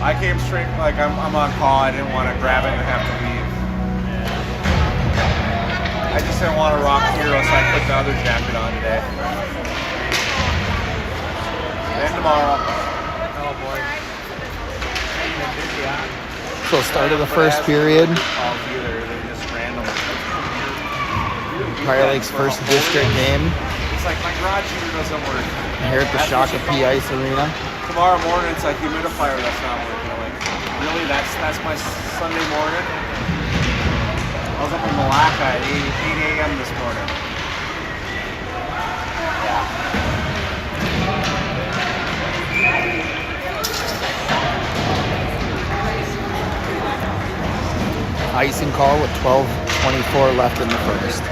I came straight, like I'm on call. I didn't want to grab it and have to leave. I just didn't want to rock Hero, so I put the other jacket on today. And tomorrow. Oh boy. So start of the first period. They're just random. Prior Lake's first district game. It's like my garage heater doesn't work. Here at the Shaka P Ice Arena. Tomorrow morning it's a humidifier that's not working. I'm like, really? That's my Sunday morning? I was up in Malacca at 8 a.m. this morning. Icing call with 12:24 left in the first.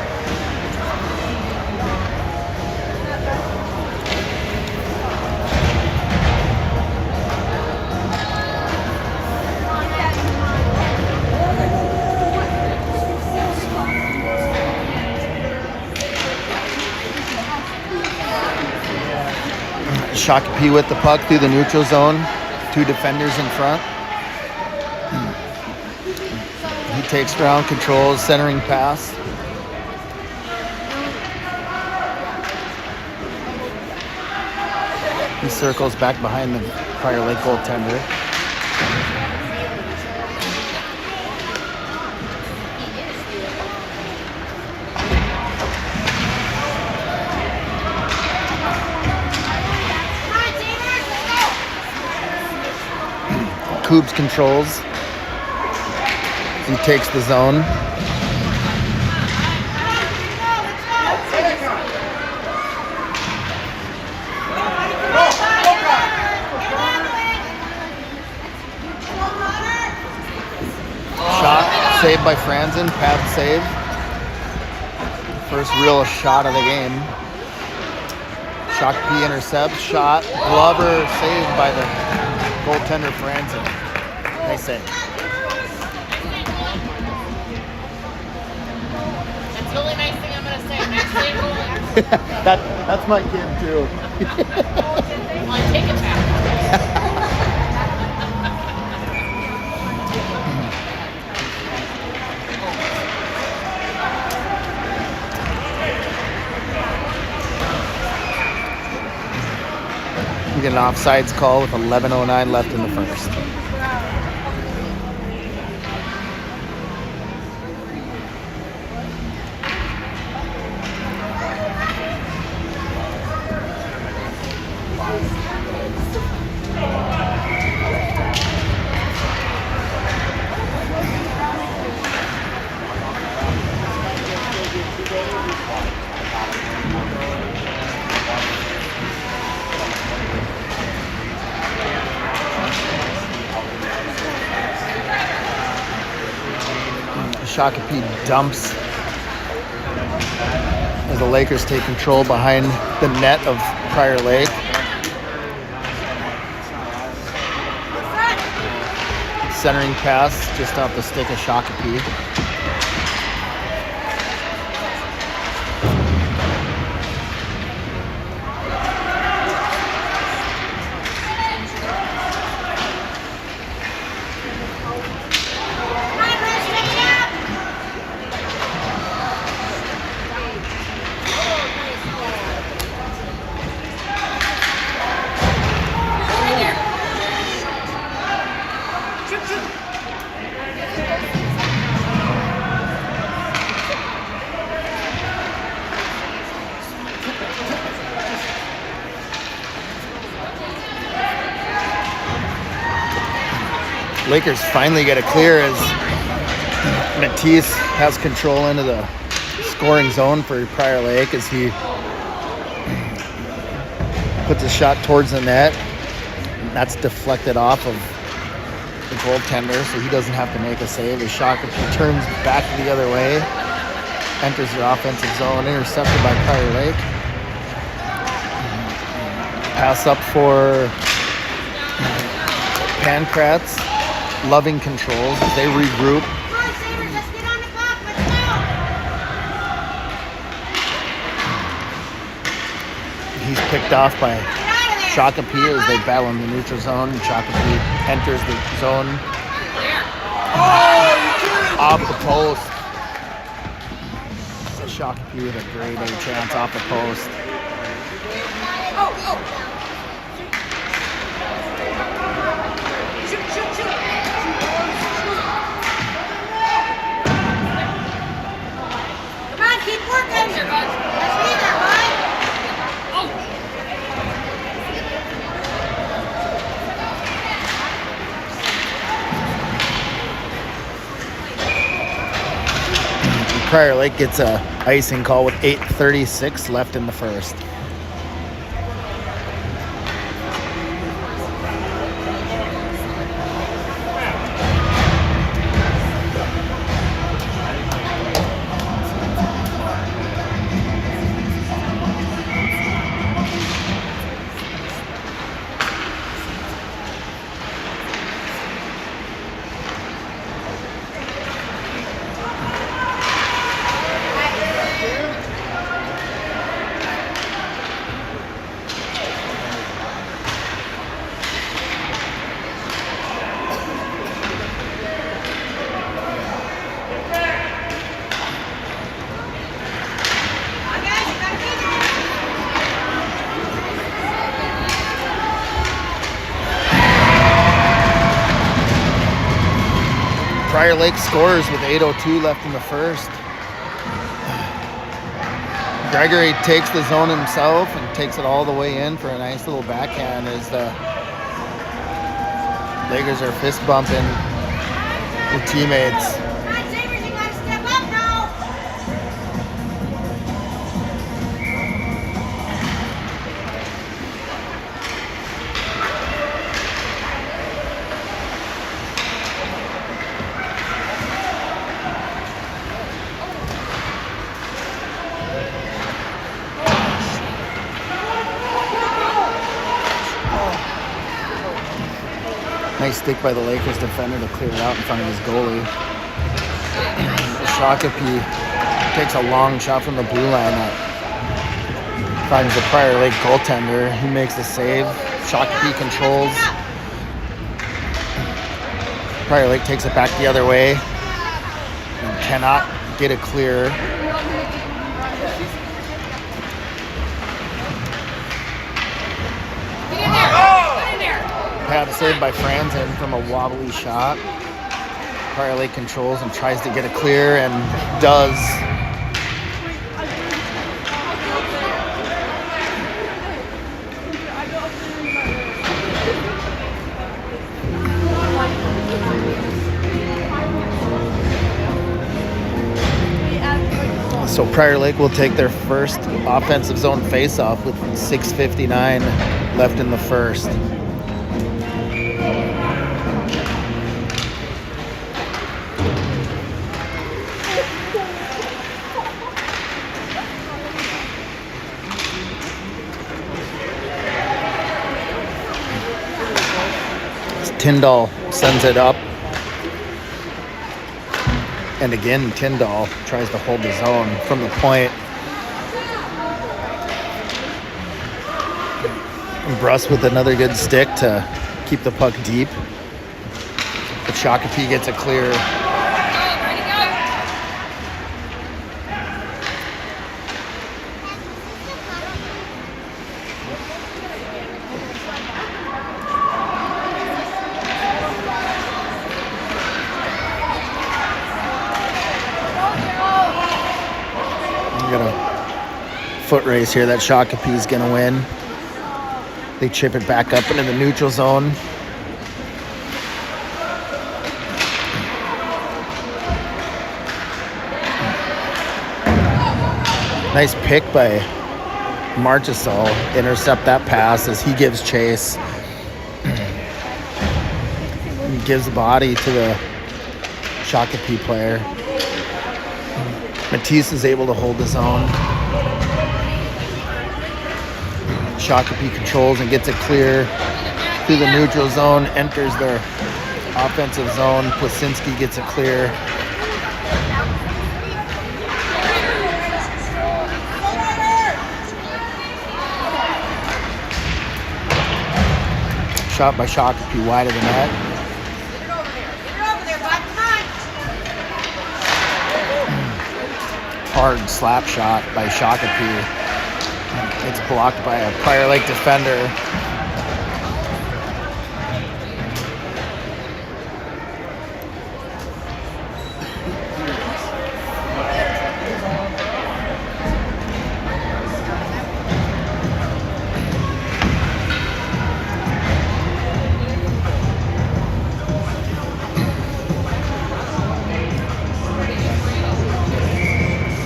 Shaka P with the puck through the neutral zone. Two defenders in front. He takes ground, controls, centering pass. He circles back behind the Prior Lake goaltender. Coobs controls. He takes the zone. Shot saved by Franzen. Pad save. First real shot of the game. Shaka P intercepts. Shot. Glover saved by the goaltender Franzen. Nice save. That's the only nice thing I'm going to say. Nice save. That's my kid too. Well, I take it back. We get an offsides call with 11:09 left in the first. Shaka P dumps as the Lakers take control behind the net of Prior Lake. Centering pass just off the stick of Shaka P. Lakers finally get a clear as Matisse has control into the scoring zone for Prior Lake as he puts a shot towards the net. That's deflected off of the goaltender, so he doesn't have to make a save. The shot turns back the other way, enters the offensive zone, intercepted by Prior Lake. Pass up for Pancrats. Loving controls as they regroup. He's picked off by Shakopee as they battle in the neutral zone. Shakopee enters the zone off the post. Shakopee with a grade A chance off the post. Come on, keep working. Let's be there, bud. Prior Lake gets a icing call with 8:36 left in the first. Prior Lake scores with 8:02 left in the first. Gregory takes the zone himself and takes it all the way in for a nice little backhand as the Lakers are fist bumping their teammates. Come on, Sabres, you gotta step up now. Nice stick by the Lakers defender to clear it out in front of his goalie. Shakopee takes a long shot from the blue line that finds the Prior Lake goaltender. He makes the save. Shakopee controls. Prior Lake takes it back the other way and cannot get it clear. Pad saved by Franzen from a wobbly shot. Prior Lake controls and tries to get it clear and does. So Prior Lake will take their first offensive zone faceoff with 6:59 left in the first. Tyndall sends it up. And again, Tyndall tries to hold the zone from the point. And Bruss with another good stick to keep the puck deep. But Shakopee gets it clear. Foot race here that Shakopee's gonna win. They chip it back up into the neutral zone. Nice pick by Marchessault. Intercept that pass as he gives chase. He gives the body to the Shakopee player. Matisse is able to hold the zone. Shakopee controls and gets it clear through the neutral zone, enters their offensive zone. Plasinski gets it clear. Shot by Shakopee wide of the net. Get it over there. Get it over there, bud. Come on. Hard slap shot by Shakopee. It's blocked by a Prior Lake defender.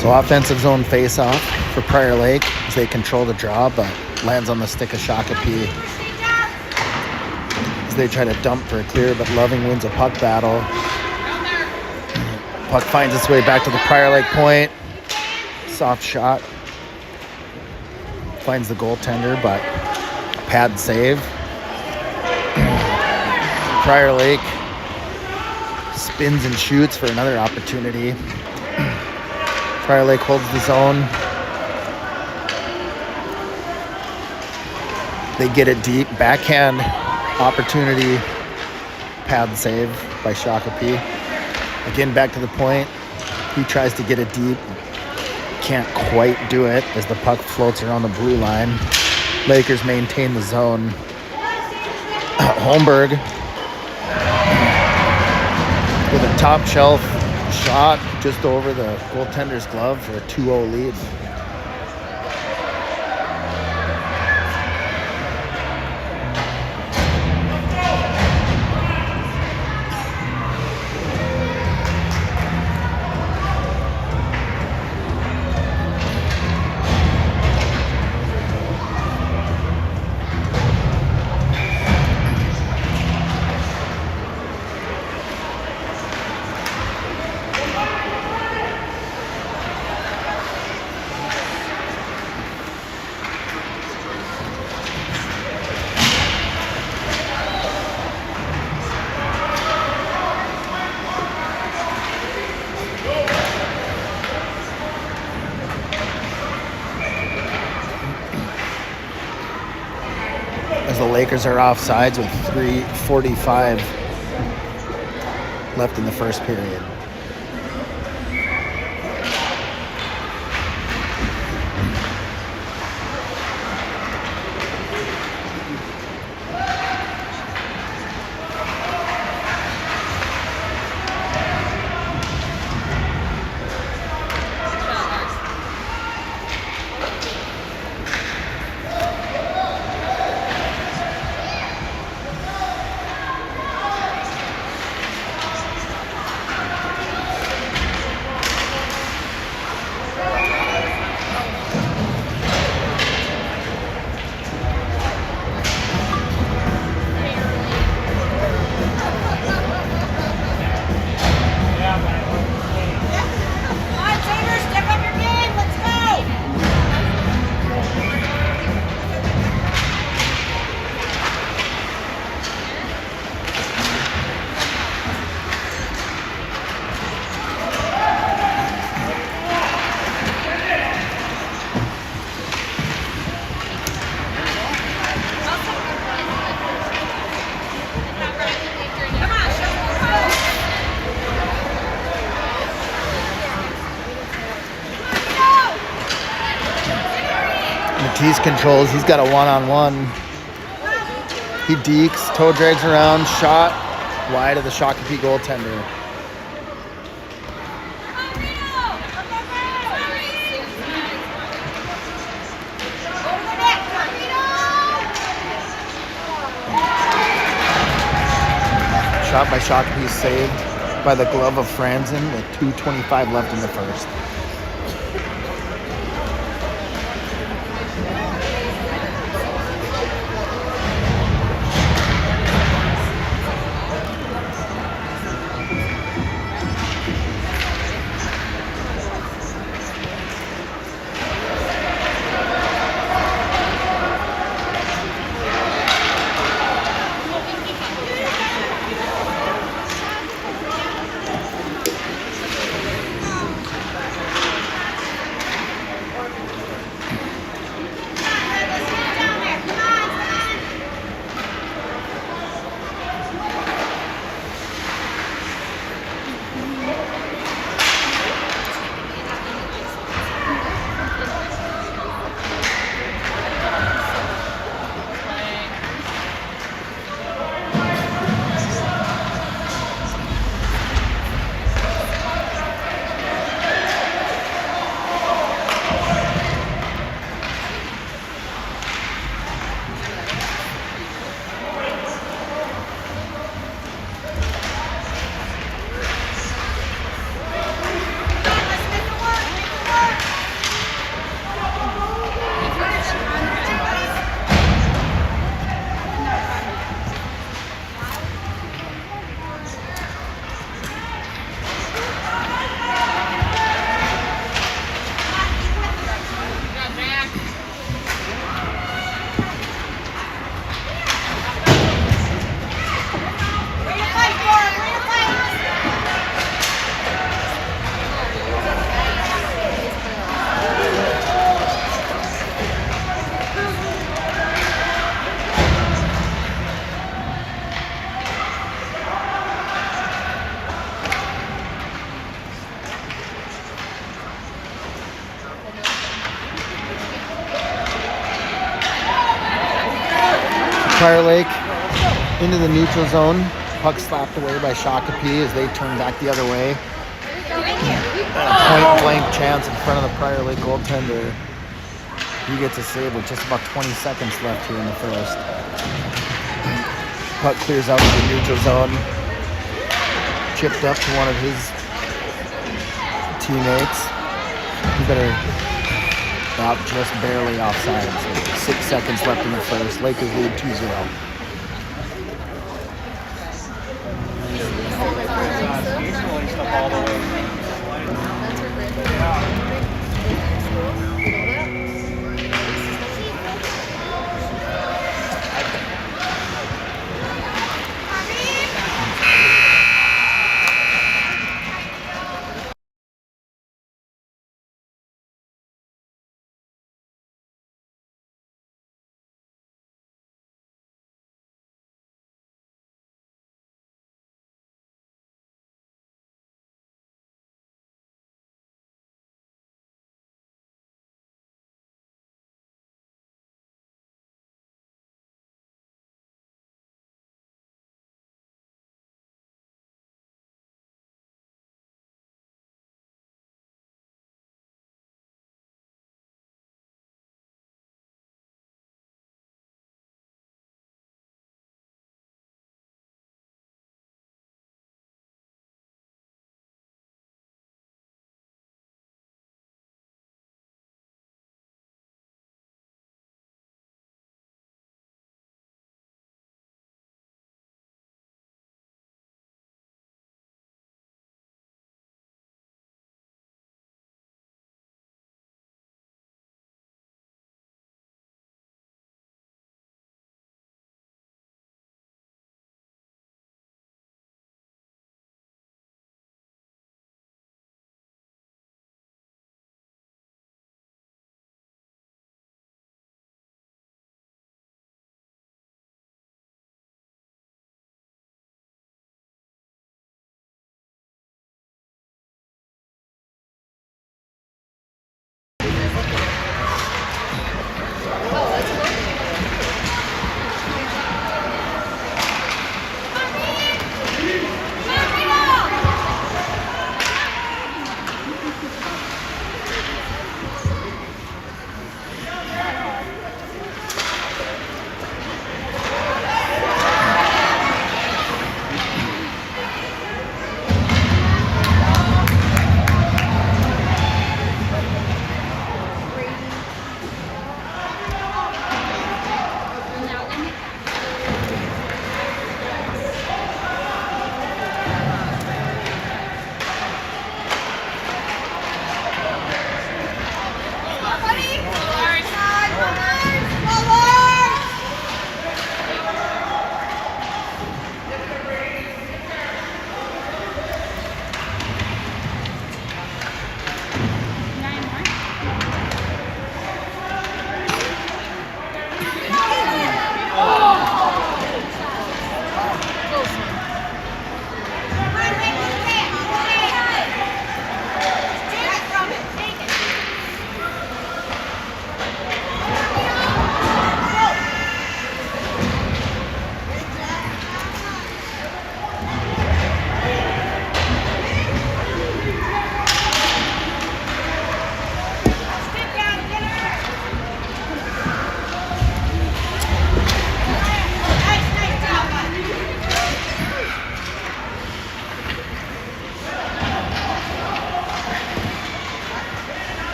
So offensive zone face-off for Prior Lake as they control the draw, but lands on the stick of Shakopee as they try to dump for a clear, but Loving wins a puck battle. Puck finds its way back to the Prior Lake point. Soft shot. Finds the goaltender, but pad save. Prior Lake spins and shoots for another opportunity. Prior Lake holds the zone. They get it deep. Backhand opportunity. Pad save by Shakopee. Again, back to the point. He tries to get it deep. Can't quite do it as the puck floats around the blue line. Lakers maintain the zone. Holmberg with a top shelf shot just over the goaltender's glove for a 2-0 lead. As the Lakers are offsides with 3:45 left in the first period. Matisse controls. He's got a one-on-one. He dekes, toe drags around, shot wide of the Shakopee goaltender. Shot by Shakopee, saved by the glove of Franzen with 2:25 left in the first. Prior Lake into the neutral zone. Puck slapped away by Shakopee as they turn back the other way. And a point blank chance in front of the Prior Lake goaltender. He gets a save with just about 20 seconds left here in the first. Puck clears out to the neutral zone. Chipped up to one of his teammates. He better not just barely offside. So 6 seconds left in the first. Lakers lead 2-0. All the way.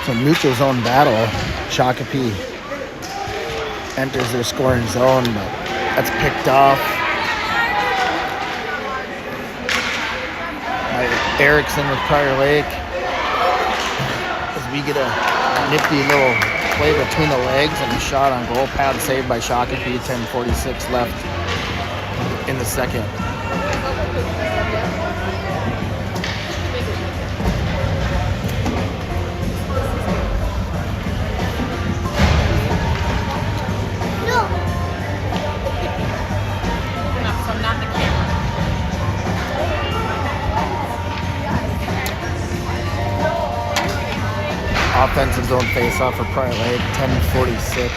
So neutral zone battle. Shakopee enters their scoring zone, but that's picked off by Erickson with Prior Lake. As we get a nifty little play between the legs and a shot on goal pad saved by Shakopee. 10:46 left in the second. I'm not the camera. Offensive zone face-off for Prior Lake, 10:46.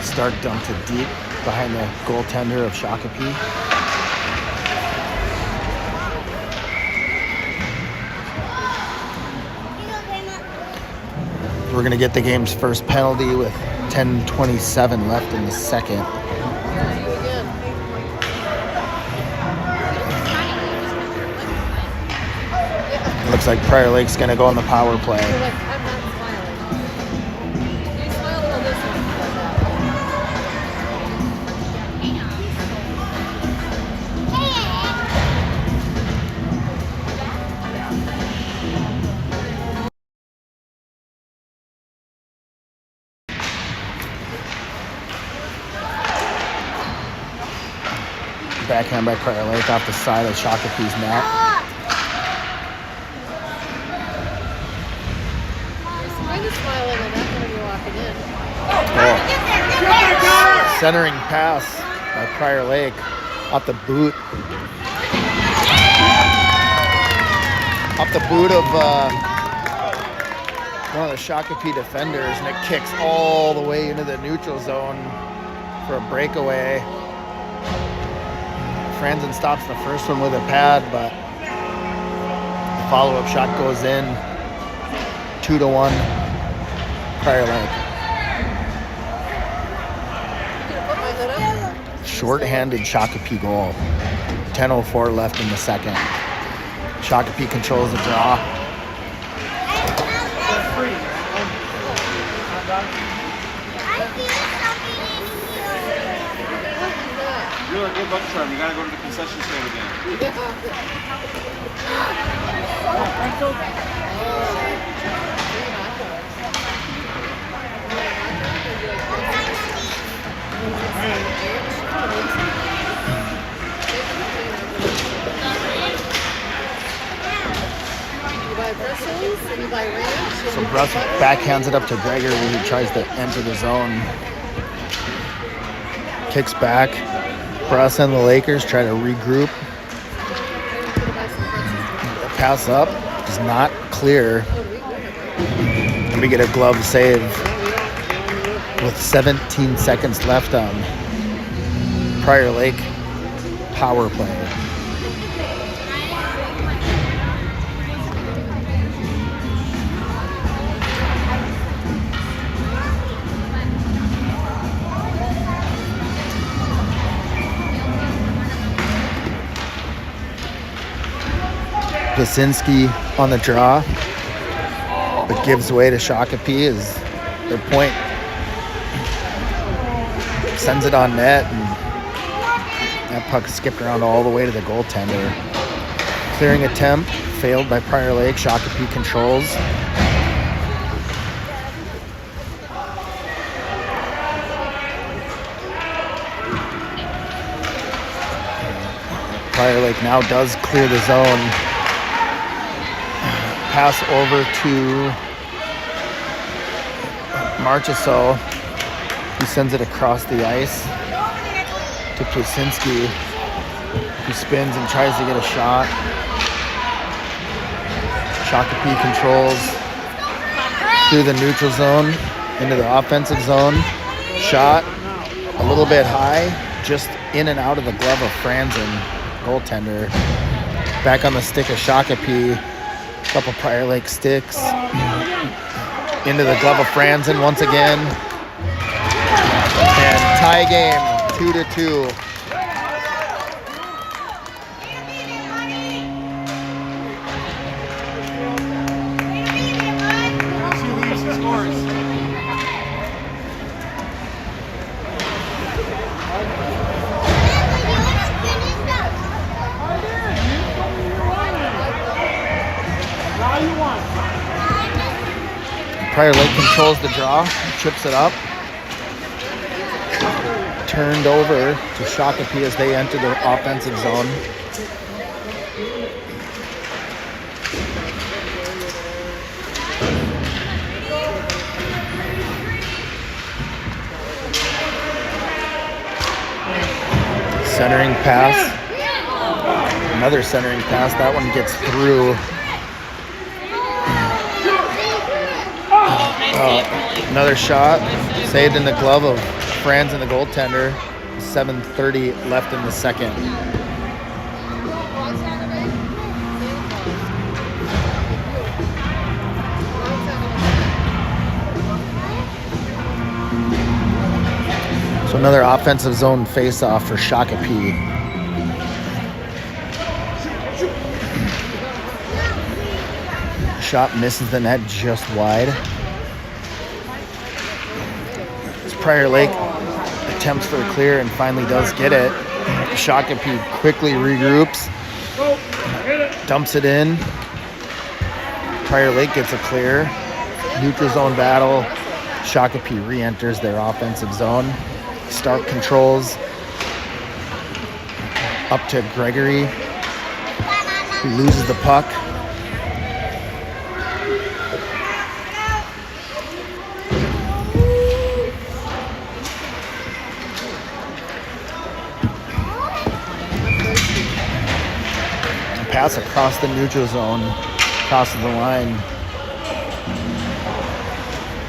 Start dump to deep behind the goaltender of Shakopee. We're going to get the game's first penalty with 10:27 left in the second. It looks like Prior Lake's going to go on the power play. I'm not smiling. You smiled on this one. Backhand by Prior Lake off the side of Shakopee's net. Kind of smiling on that when you're walking in. Oh. Centering pass by Prior Lake off the boot. Off the boot of one of the Shakopee defenders, and it kicks all the way into the neutral zone for a breakaway. Franzen stops the first one with a pad, but the follow-up shot goes in. 2-1, Prior Lake. Short-handed Shakopee goal. 10:04 left in the second. Shakopee controls the draw. You're a good luck charm. You gotta go to the concession stand again. You buy bristles and you buy ranch. So Brussels backhands it up to Gregory, who tries to enter the zone. Kicks back. Bruss and the Lakers try to regroup. Pass up is not clear. And we get a glove save with 17 seconds left on Prior Lake power play. Plasinski on the draw, but gives way to Shakopee as their point sends it on net, and that puck skipped around all the way to the goaltender. Clearing attempt failed by Prior Lake. Shakopee controls. Prior Lake now does clear the zone. Pass over to Marchessault. He sends it across the ice to Plasinski, who spins and tries to get a shot. Shakopee controls through the neutral zone into the offensive zone. Shot a little bit high, just in and out of the glove of Franzen, goaltender. Back on the stick of Shakopee. Couple Prior Lake sticks into the glove of Franzen once again, and tie game 2-2. Prior Lake controls the draw, chips it up. Turned over to Shakopee as they enter the offensive zone. Centering pass. Another centering pass. That one gets through. Another shot. Saved in the glove of Franz and the goaltender. 7:30 left in the second. So another offensive zone face-off for Shakopee. Shot misses the net just wide. As Prior Lake attempts for a clear and finally does get it. Shakopee quickly regroups, dumps it in. Prior Lake gets a clear. Neutral zone battle. Shakopee re-enters their offensive zone. Stark controls up to Gregory, who loses the puck. Pass across the neutral zone, crosses the line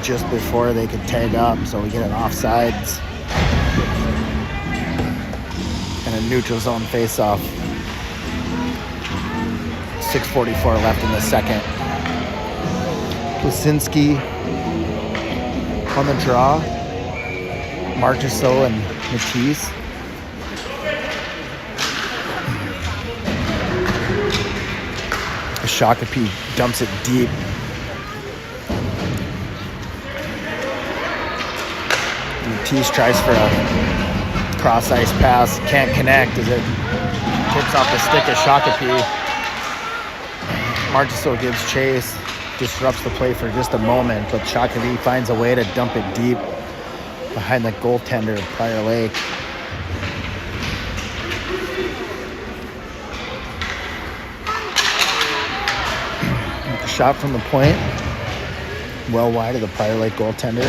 just before they could tag up, so we get an offsides and a neutral zone face-off. 6:44 left in the second. Plasinski on the draw. Marchessault and Matisse. Shakopee dumps it deep. Matisse tries for a cross-ice pass, can't connect as it tips off the stick of Shakopee. Marchessault gives chase, disrupts the play for just a moment, but Shakopee finds a way to dump it deep behind the goaltender of Prior Lake. Shot from the point, well wide of the Prior Lake goaltender.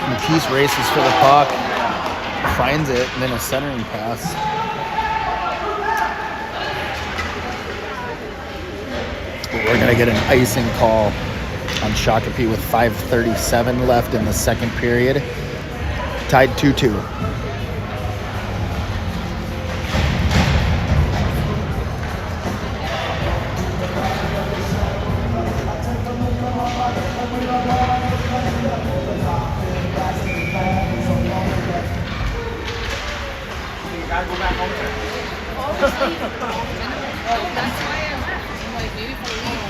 Matisse races for the puck, finds it, and then a centering pass. We're going to get an icing call on Shakopee with 5:37 left in the second period. Tied 2-2. You gotta go back home there. That's why I'm like, maybe for the legal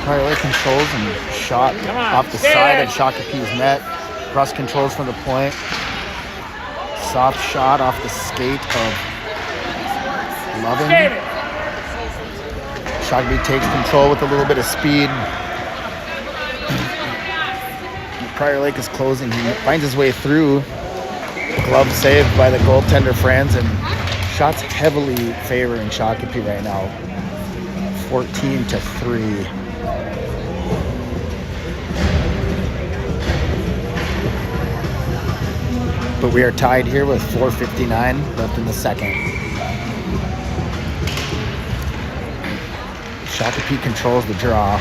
Prior Lake controls and shot off the side of Shakopee's net. Russ controls from the point. Soft shot off the skate of Loving. Shakopee takes control with a little bit of speed. Prior Lake is closing. He finds his way through. Glove saved by the goaltender Franz, and shots heavily favoring Shakopee right now. 14-3. But we are tied here with 4:59 left in the second. Shakopee controls the draw.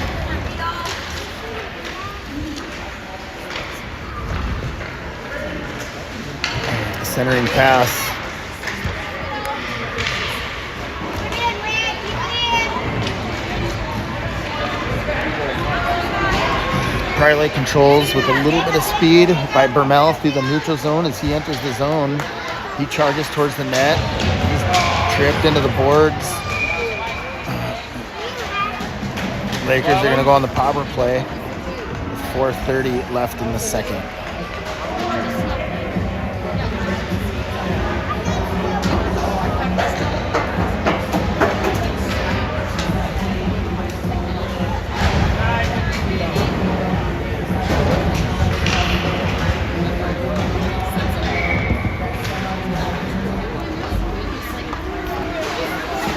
Centering pass. Prior Lake controls with a little bit of speed by Bermel through the neutral zone. As he enters the zone, he charges towards the net. He's tripped into the boards. Lakers are going to go on the power play with 4:30 left in the second.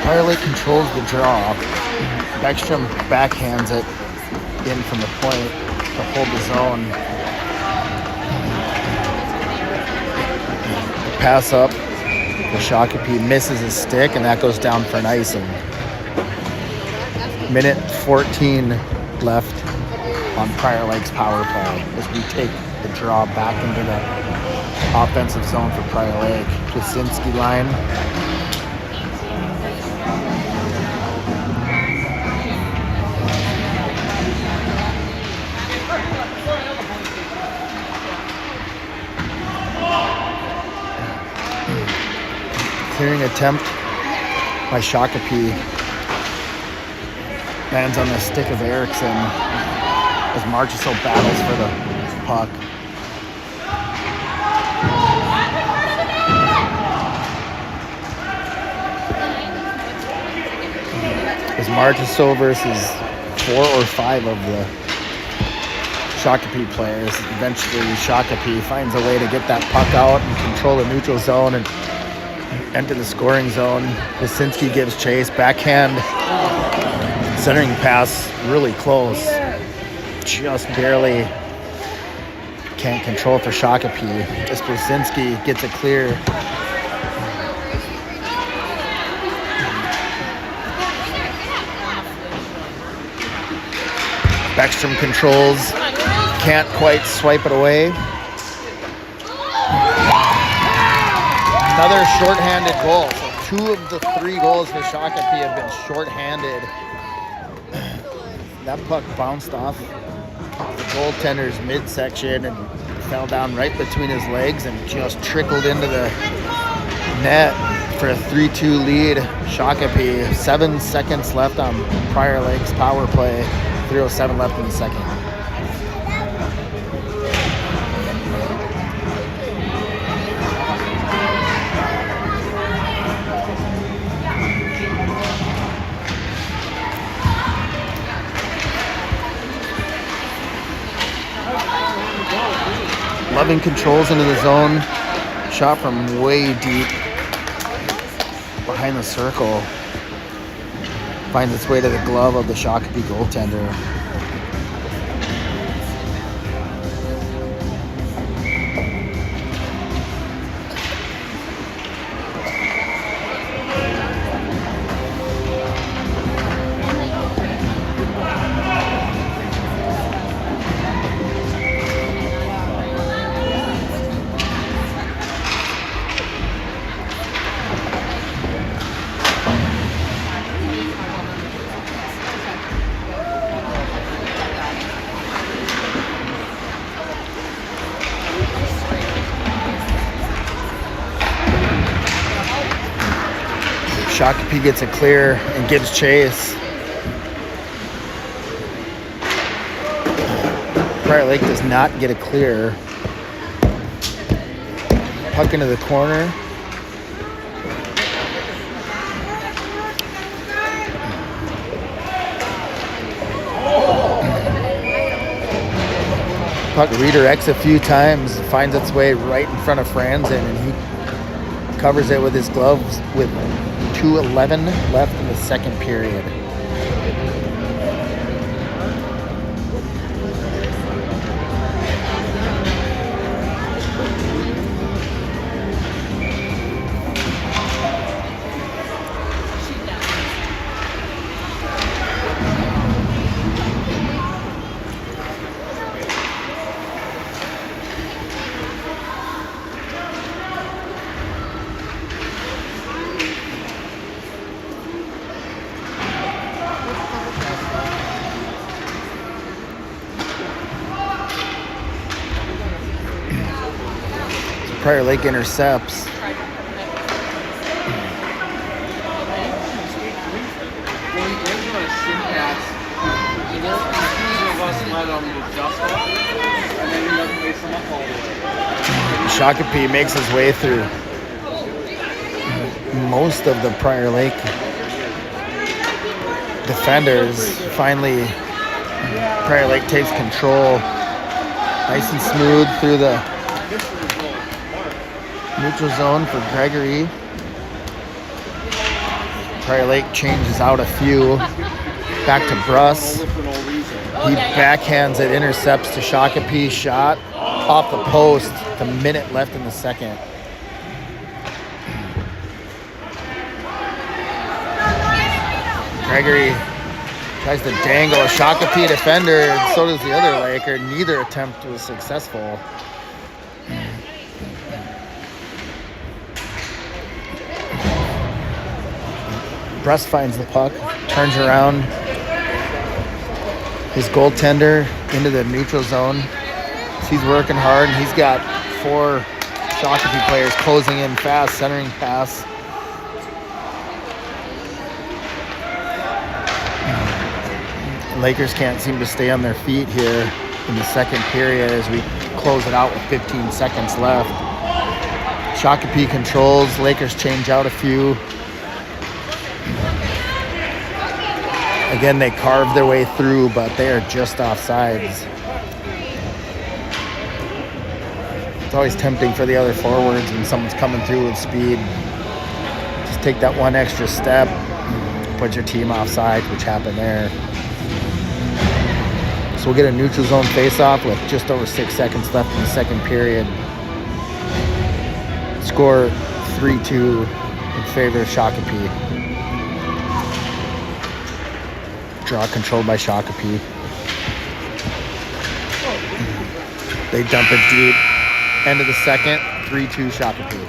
Prior Lake controls the draw. Beckstrom backhands it in from the point to hold the zone. Pass up. The Shakopee misses his stick, and that goes down for an icing. Minute 14 left on Prior Lake's power play as we take the draw back into the offensive zone for Prior Lake. Jasinski line. Clearing attempt by Shakopee lands on the stick of Erickson as Marchessault battles for the puck. As Marchessault versus 4 or 5 of the Shakopee players. Eventually Shakopee finds a way to get that puck out and control the neutral zone and enter the scoring zone. Jasinski gives chase, backhand centering pass really close. Just barely can't control for Shakopee. As Jasinski gets it clear. Beckstrom controls, can't quite swipe it away. Another shorthanded goal. So 2 of the 3 goals for Shakopee have been shorthanded. That puck bounced off the goaltender's midsection and fell down right between his legs and just trickled into the net for a 3-2 lead. Shakopee, 7 seconds left on Prior Lake's power play. 3:07 left in the second. Loving controls into the zone. Shot from way deep behind the circle. Finds its way to the glove of the Shakopee goaltender. Shakopee gets it clear and gives chase. Prior Lake does not get it clear. Puck into the corner. Puck redirects a few times, finds its way right in front of Franzen, and he covers it with his gloves with 2:11 left in the second period. Prior Lake intercepts. Shakopee makes his way through most of the Prior Lake defenders. Finally, Prior Lake takes control. Nice and smooth through the neutral zone for Gregory. Prior Lake changes out a few. Back to Bruss. He backhands it, intercepts to Shakopee. Shot off the post. The minute left in the second. Gregory tries to dangle a Shakopee defender, and so does the other Laker. Neither attempt was successful. Bruss finds the puck, turns around. His goaltender into the neutral zone. He's working hard, and he's got 4 Shakopee players closing in fast, centering pass. Lakers can't seem to stay on their feet here in the second period as we close it out with 15 seconds left. Shakopee controls. Lakers change out a few. Again, they carve their way through, but they are just offsides. It's always tempting for the other forwards when someone's coming through with speed. Just take that one extra step, put your team offside, which happened there. So we'll get a neutral zone face-off with just over 6 seconds left in the second period. Score 3-2 in favor of Shakopee. Draw controlled by Shakopee. They dump it deep. End of the second, 3-2 Shakopee.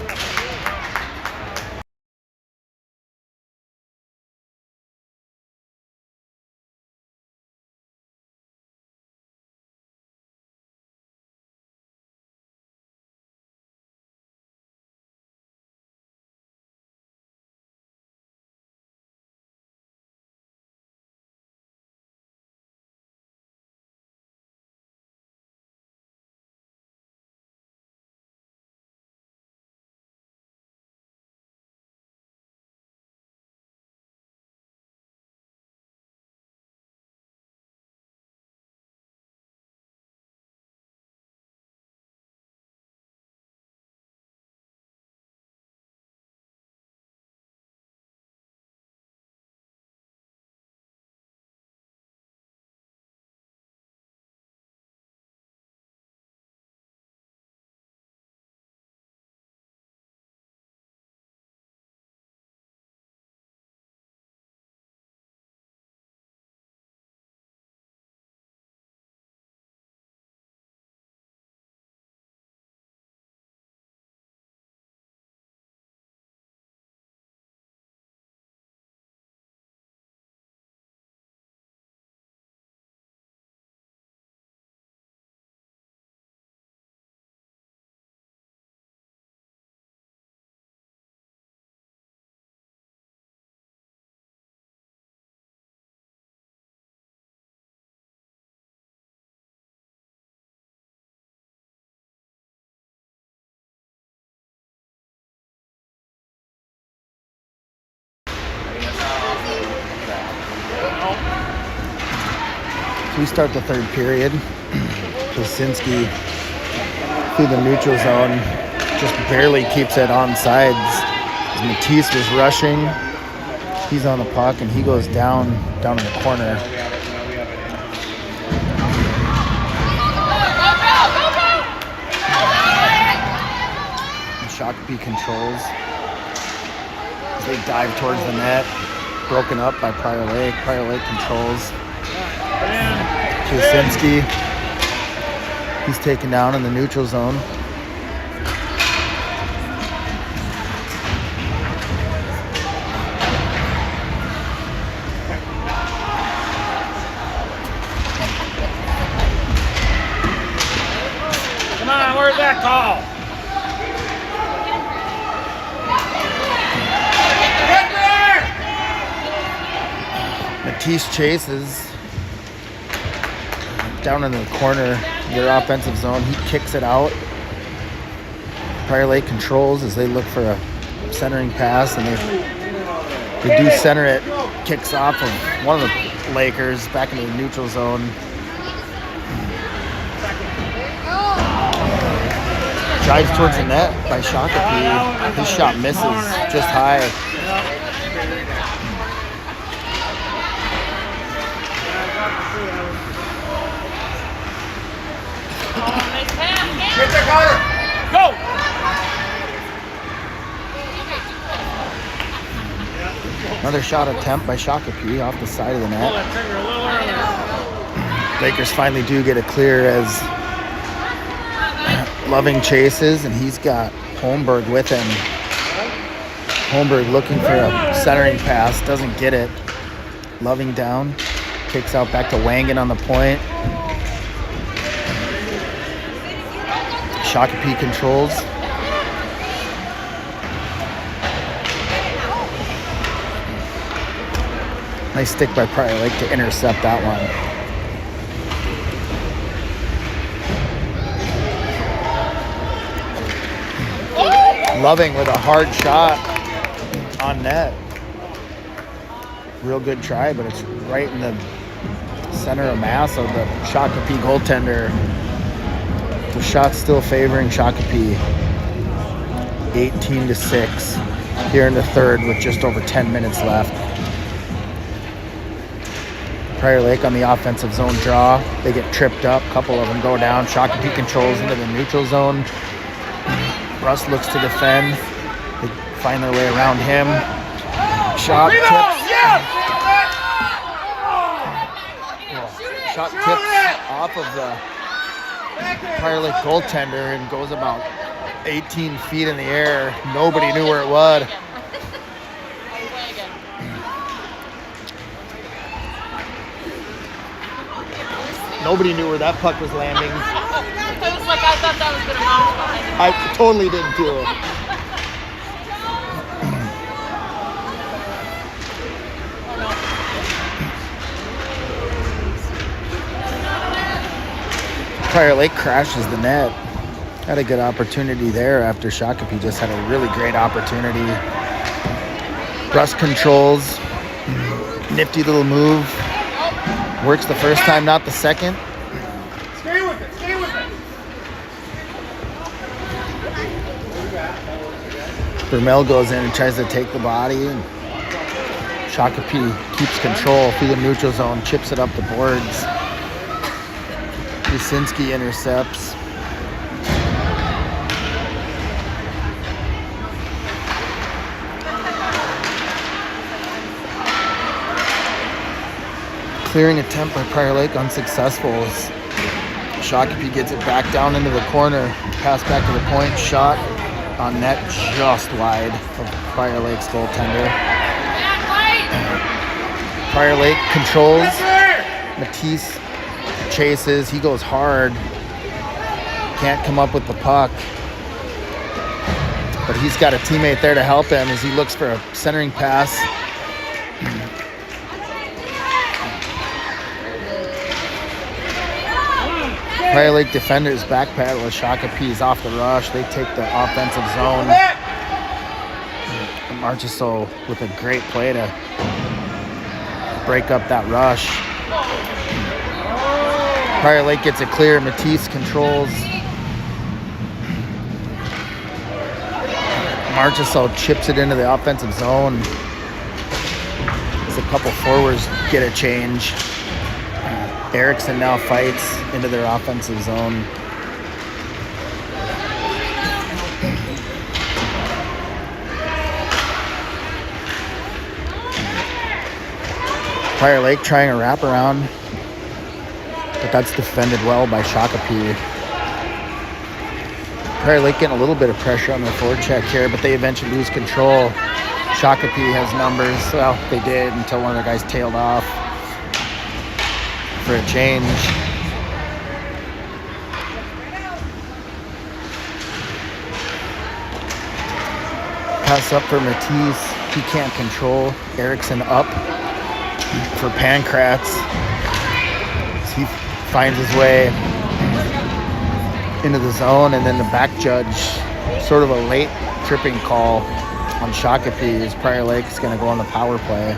We start the third period. Plasinski through the neutral zone just barely keeps it on sides. As Matisse was rushing, he's on the puck and he goes down in the corner. And Shakopee controls as they dive towards the net. Broken up by Prior Lake. Prior Lake controls. Plasinski, he's taken down in the neutral zone. Come on, where's that call? Matisse chases down in the corner, their offensive zone. He kicks it out. Prior Lake controls as they look for a centering pass, and they do center it. Kicks off of one of the Lakers back into the neutral zone. Drives towards the net by Shakopee. His shot misses just high. Go! Another shot attempt by Shakopee off the side of the net. Lakers finally do get a clear as Loving chases, and he's got Holmberg with him. Holmberg looking for a centering pass, doesn't get it. Loving down, kicks out back to Wangan on the point. Shakopee controls. Nice stick by Prior Lake to intercept that one. Loving with a hard shot on net. Real good try, but it's right in the center of mass of the Shakopee goaltender. The shot's still favoring Shakopee. 18-6 here in the third with just over 10 minutes left. Prior Lake on the offensive zone draw. They get tripped up. A couple of them go down. Shakopee controls into the neutral zone. Russ looks to defend. They find their way around him. Shot tips. Shot tips off of the Prior Lake goaltender and goes about 18 feet in the air. Nobody knew where it was. Nobody knew where that puck was landing. It was like I thought that was going to bounce behind him. I totally did too. Prior Lake crashes the net. Had a good opportunity there after Shakopee just had a really great opportunity. Russ controls. Nifty little move. Works the first time, not the second. Stay with it. Stay with it. Vermel goes in and tries to take the body, and Shakopee keeps control through the neutral zone, chips it up the boards. Jasinski intercepts. Clearing attempt by Prior Lake unsuccessful as Shakopee gets it back down into the corner. Pass back to the point. Shot on net just wide of Prior Lake's goaltender. Prior Lake controls. Matisse chases. He goes hard. Can't come up with the puck. But he's got a teammate there to help him as he looks for a centering pass. Prior Lake defenders backpedal as Shakopee's off the rush. They take the offensive zone. Marchessault with a great play to break up that rush. Prior Lake gets it clear. Matisse controls. Marchessault chips it into the offensive zone. As a couple forwards get a change. Erickson now fights into their offensive zone. Prior Lake trying a wraparound, but that's defended well by Shakopee. Prior Lake getting a little bit of pressure on their forecheck here, but they eventually lose control. Shakopee has numbers. Well, they did until one of their guys tailed off for a change. Pass up for Matisse. He can't control. Erickson up for Pankratz. He finds his way into the zone, and then the back judge, sort of a late tripping call on Shakopee as Prior Lake is going to go on the power play.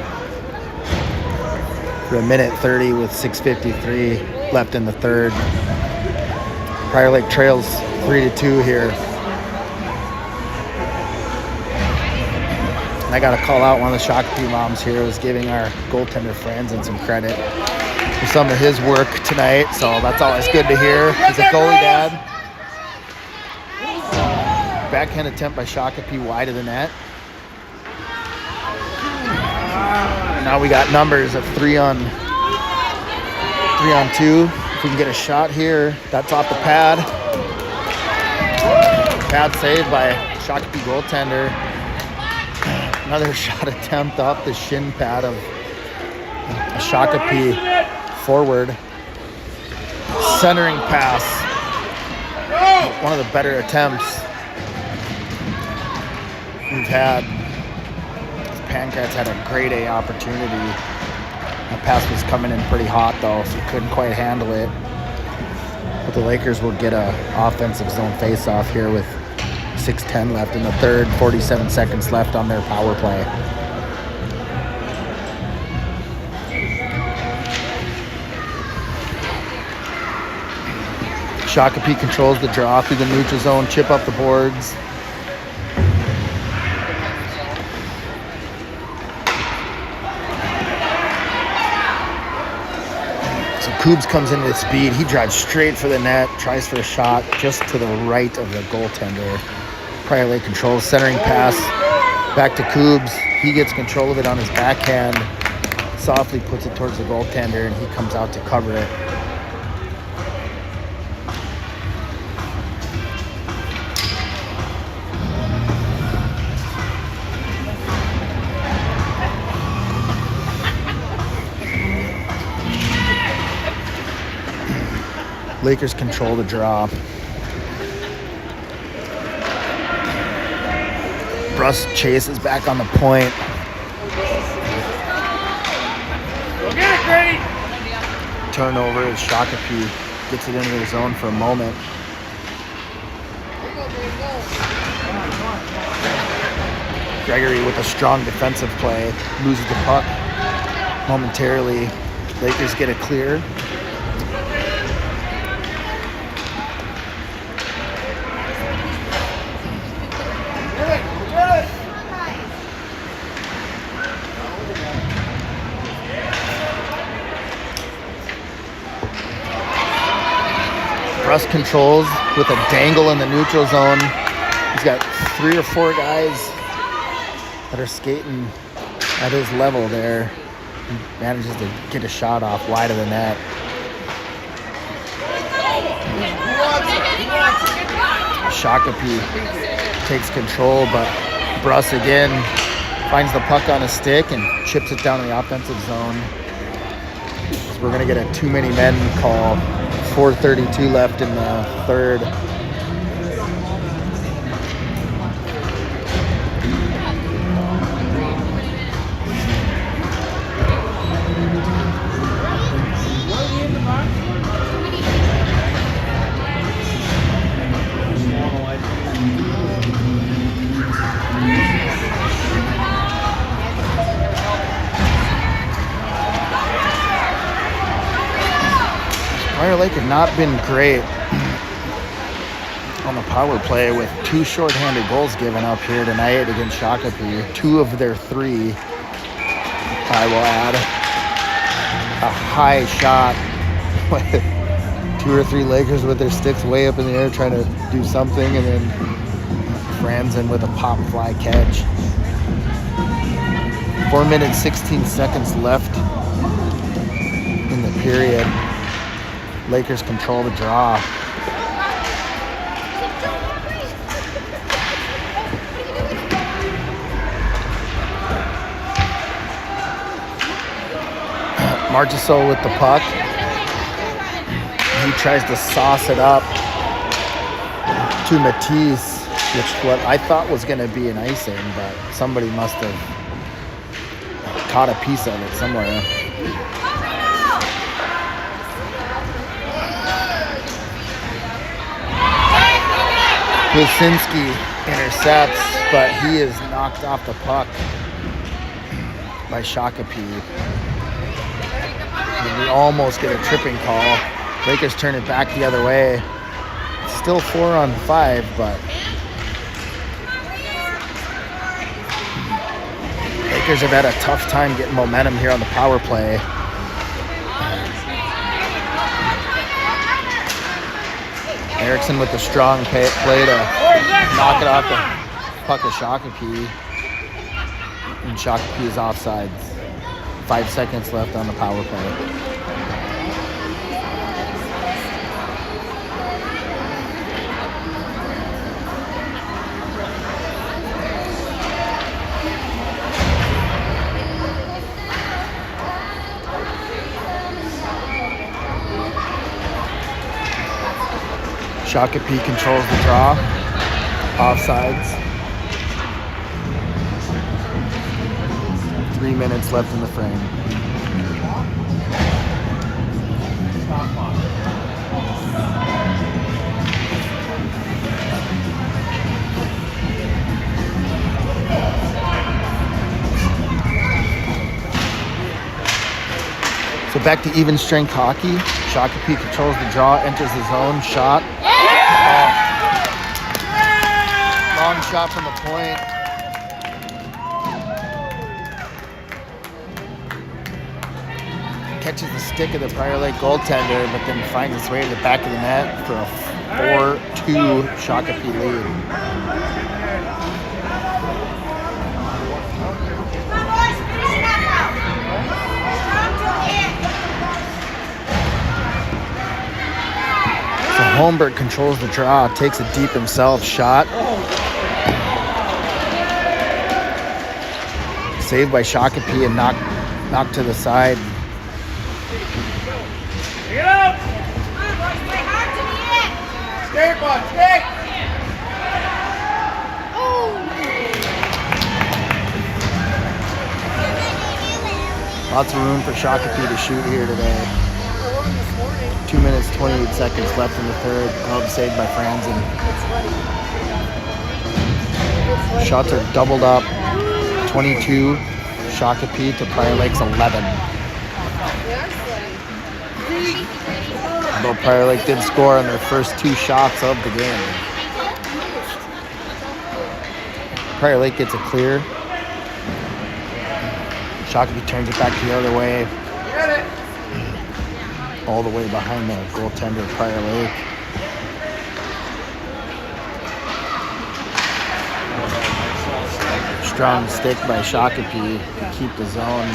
For a minute 30 with 6:53 left in the third. Prior Lake trails 3-2 here. And I got to call out one of the Shakopee moms here who's giving our goaltender friends and some credit for some of his work tonight. So that's always good to hear. He's a goalie dad. backhand attempt by Shakopee wide of the net. Now we got numbers of 3 on 2. If we can get a shot here, that's off the pad. Pad saved by Shakopee goaltender. Another shot attempt off the shin pad of a Shakopee forward. Centering pass. One of the better attempts we've had. Pancrats had a grade A opportunity. The pass was coming in pretty hot though, so he couldn't quite handle it. But the Lakers will get a offensive zone face-off here with 6:10 left in the third, 47 seconds left on their power play. Shakopee controls the draw through the neutral zone, chip up the boards. So Koobs comes in with speed. He drives straight for the net, tries for a shot just to the right of the goaltender. Prior Lake controls, centering pass back to Koobs. He gets control of it on his backhand, softly puts it towards the goaltender, and he comes out to cover it. Lakers control the draw. Bruss chases back on the point. Go get it, Grady! Turnover as Shakopee gets it into the zone for a moment. Gregory with a strong defensive play loses the puck momentarily. Lakers get it clear. Bruss controls with a dangle in the neutral zone. He's got 3 or 4 guys that are skating at his level there. He manages to get a shot off wide of the net. Shakopee takes control, but Bruss again finds the puck on his stick and chips it down in the offensive zone. So we're going to get a too many men call. 4:32 left in the third. Prior Lake had not been great on the power play with 2 shorthanded goals given up here tonight against Shakopee. 2 of their 3, I will add. A high shot with 2 or 3 Lakers with their sticks way up in the air trying to do something, and then Franzen with a pop fly catch. 4 minutes, 16 seconds left in the period. Lakers control the draw. Marchessault with the puck. He tries to sauce it up to Matisse, which what I thought was going to be an icing, but somebody must have caught a piece of it somewhere. Wilsinski intercepts, but he is knocked off the puck by Shakopee. And we almost get a tripping call. Lakers turn it back the other way. It's still 4-on-5, but Lakers have had a tough time getting momentum here on the power play. Erickson with the strong play to knock it off the puck of Shakopee. And Shakopee is offsides. 5 seconds left on the power play. Shakopee controls the draw. Offsides. 3 minutes left in the frame. So back to even strength hockey. Shakopee controls the draw, enters the zone, shot. Long shot from the point. Catches the stick of the Prior Lake goaltender, but then finds its way to the back of the net for a 4-2 Shakopee lead. So Holmberg controls the draw, takes it deep himself, shot. Saved by Shakopee and knocked to the side. Get up! Stay, bud, stay! Lots of room for Shakopee to shoot here today. 2 minutes, 28 seconds left in the third. Glove saved by Franzen. Shots are doubled up. 22 Shakopee to Prior Lake's 11. Although Prior Lake did score on their first 2 shots of the game. Prior Lake gets a clear. Shakopee turns it back the other way. All the way behind the goaltender of Prior Lake. Strong stick by Shakopee to keep the zone.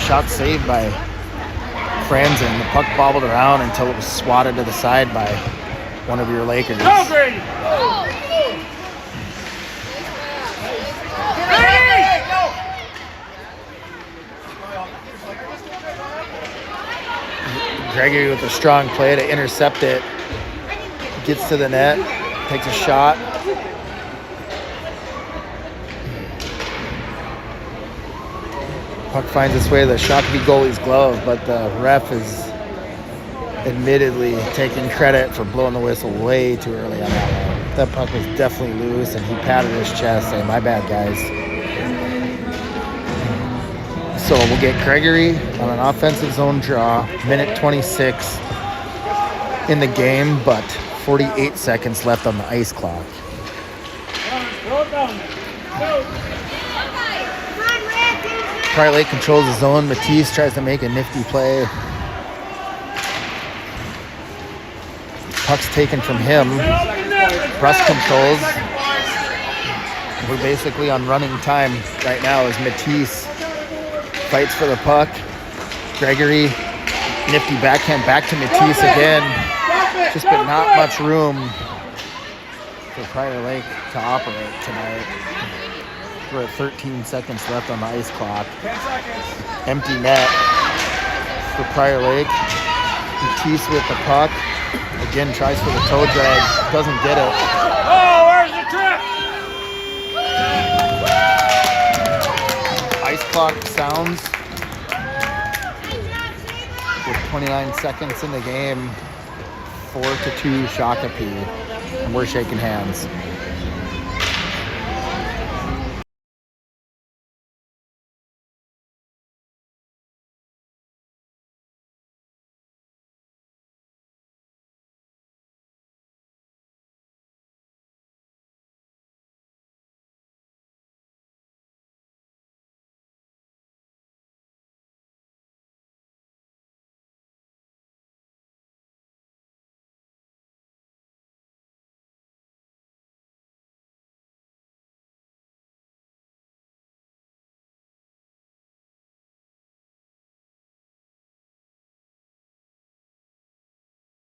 Shot saved by Franzen. The puck bobbled around until it was swatted to the side by one of your Lakers. Go, Grady! Gregory with a strong play to intercept it. Gets to the net, takes a shot. Puck finds its way to the Shakopee goalie's glove, but the ref is admittedly taking credit for blowing the whistle way too early on that one. That puck was definitely loose, and he patted his chest saying, "My bad, guys." So we'll get Gregory on an offensive zone draw, minute 26 in the game, but 48 seconds left on the ice clock. Prior Lake controls the zone. Matisse tries to make a nifty play. Puck's taken from him. Russ controls. We're basically on running time right now as Matisse fights for the puck. Gregory, nifty backhand back to Matisse again. Just but not much room for Prior Lake to operate tonight. We're at 13 seconds left on the ice clock. Empty net for Prior Lake. Matisse with the puck. Again, tries for the toe drag. Doesn't get it. Oh, where's the trip? Ice clock sounds with 29 seconds in the game. 4-2 Shakopee. And we're shaking hands.